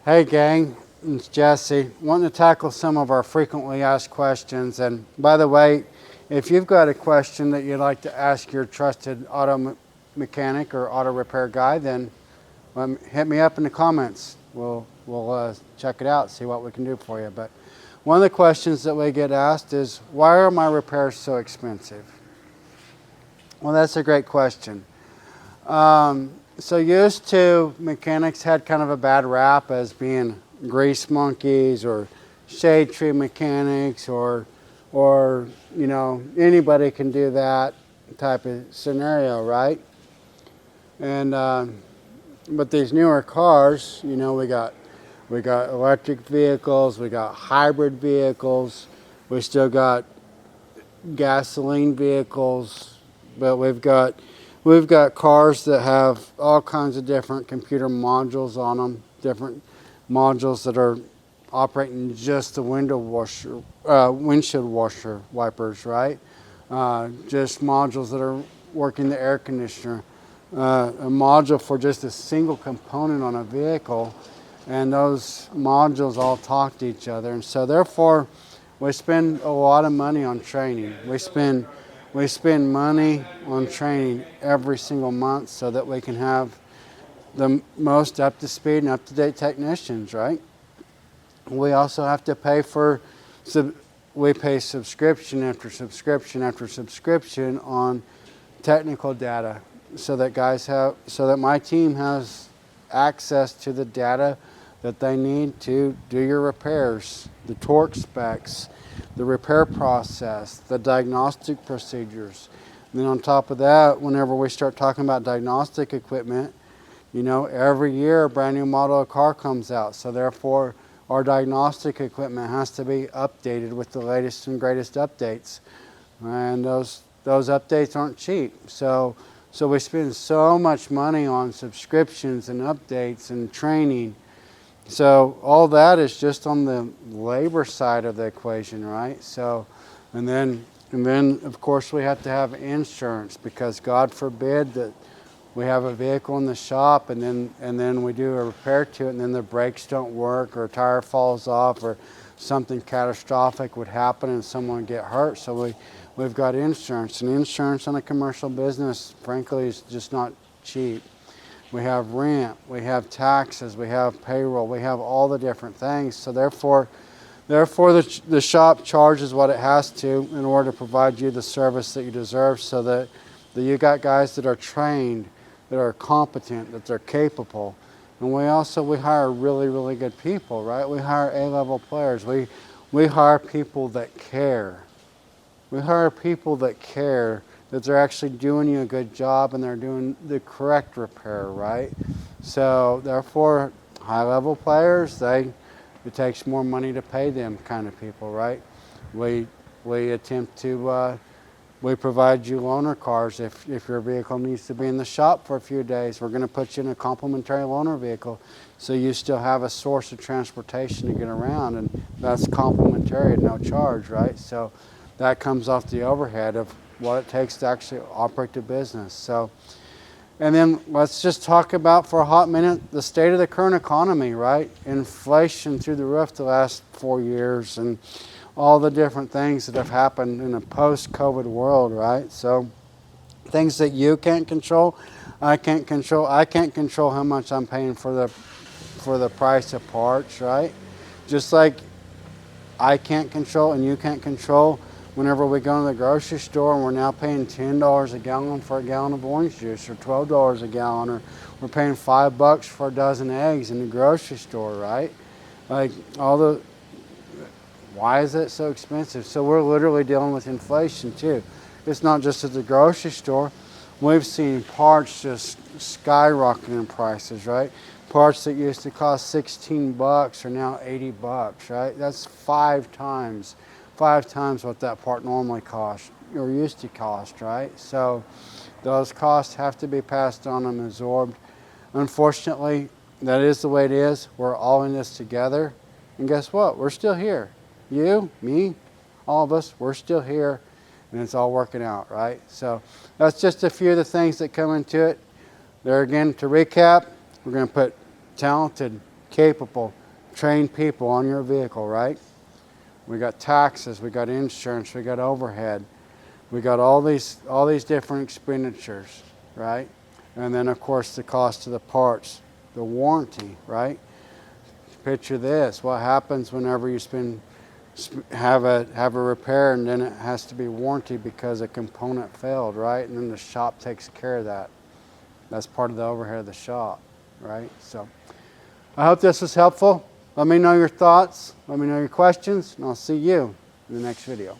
Hey gang, it's Jesse. Wanting to tackle some of our frequently asked questions. And by the way, if you've got a question that you'd like to ask your trusted auto mechanic or auto repair guy, then hit me up in the comments. We'll check it out, see what we can do for you. But one of the questions that we get asked is, why are my repairs so expensive? Well, that's a great question. So used to, mechanics had kind of a bad rap as being grease monkeys or shade tree mechanics or you know, anybody can do that type of scenario, right? And but these newer cars, you know, we got electric vehicles, we got hybrid vehicles, we still got gasoline vehicles, but we've got cars that have all kinds of different computer modules on them, different modules that are operating just the windshield washer wipers, right? Just modules that are working the air conditioner, a module for just a single component on a vehicle, and those modules all talk to each other, and so therefore we spend a lot of money on training. We spend money on training every single month so that we can have the most up-to-speed and up-to-date technicians, right? We also have to pay we pay subscription after subscription after subscription on technical data so that my team has access to the data that they need to do your repairs, the torque specs, the repair process, the diagnostic procedures. And then on top of that, whenever we start talking about diagnostic equipment, you know, every year a brand new model of car comes out. So therefore, our diagnostic equipment has to be updated with the latest and greatest updates. And those updates aren't cheap. So we spend so much money on subscriptions and updates and training. So all that is just on the labor side of the equation, right? So, and then of course we have to have insurance, because God forbid that we have a vehicle in the shop and then we do a repair to it and then the brakes don't work or a tire falls off or something catastrophic would happen and someone get hurt. So we've got insurance, and insurance on a commercial business, frankly, is just not cheap. We have rent, we have taxes, we have payroll, we have all the different things. So therefore the shop charges what it has to in order to provide you the service that you deserve, so that you got guys that are trained, that are competent, that they're capable. And we hire really, really good people, right? We hire A-level players. We hire people that care. We hire people that care, that they're actually doing you a good job and they're doing the correct repair, right? So therefore, high-level players, it takes more money to pay them kind of people, right? We attempt to, we provide you loaner cars. If your vehicle needs to be in the shop for a few days, we're going to put you in a complimentary loaner vehicle, so you still have a source of transportation to get around, and that's complimentary at no charge, right? So that comes off the overhead of what it takes to actually operate the business. So, and then let's just talk about for a hot minute the state of the current economy, right? Inflation through the roof the last 4 years and all the different things that have happened in a post-COVID world, right? So things that you can't control, I can't control. I can't control how much I'm paying for the price of parts, right? Just like I can't control and you can't control whenever we go to the grocery store and we're now paying $10 a gallon for a gallon of orange juice, or $12 a gallon, or we're paying $5 for a dozen eggs in the grocery store, right? Like why is it so expensive? So we're literally dealing with inflation too. It's not just at the grocery store. We've seen parts just skyrocketing in prices, right? Parts that used to cost $16 are now $80, right? That's five times what that part normally costs or used to cost, right? So those costs have to be passed on and absorbed. Unfortunately, that is the way it is. We're all in this together. And guess what? We're still here. You, me, all of us, we're still here, and it's all working out, right? So that's just a few of the things that come into it. There again, to recap, we're going to put talented, capable, trained people on your vehicle, right? We got taxes, we got insurance, we got overhead, we got all these different expenditures, right? And then of course the cost of the parts, the warranty, right? Picture this: what happens whenever you have a repair and then it has to be warranty because a component failed, right? And then the shop takes care of that. That's part of the overhead of the shop, right? So I hope this was helpful. Let me know your thoughts, let me know your questions, and I'll see you in the next video.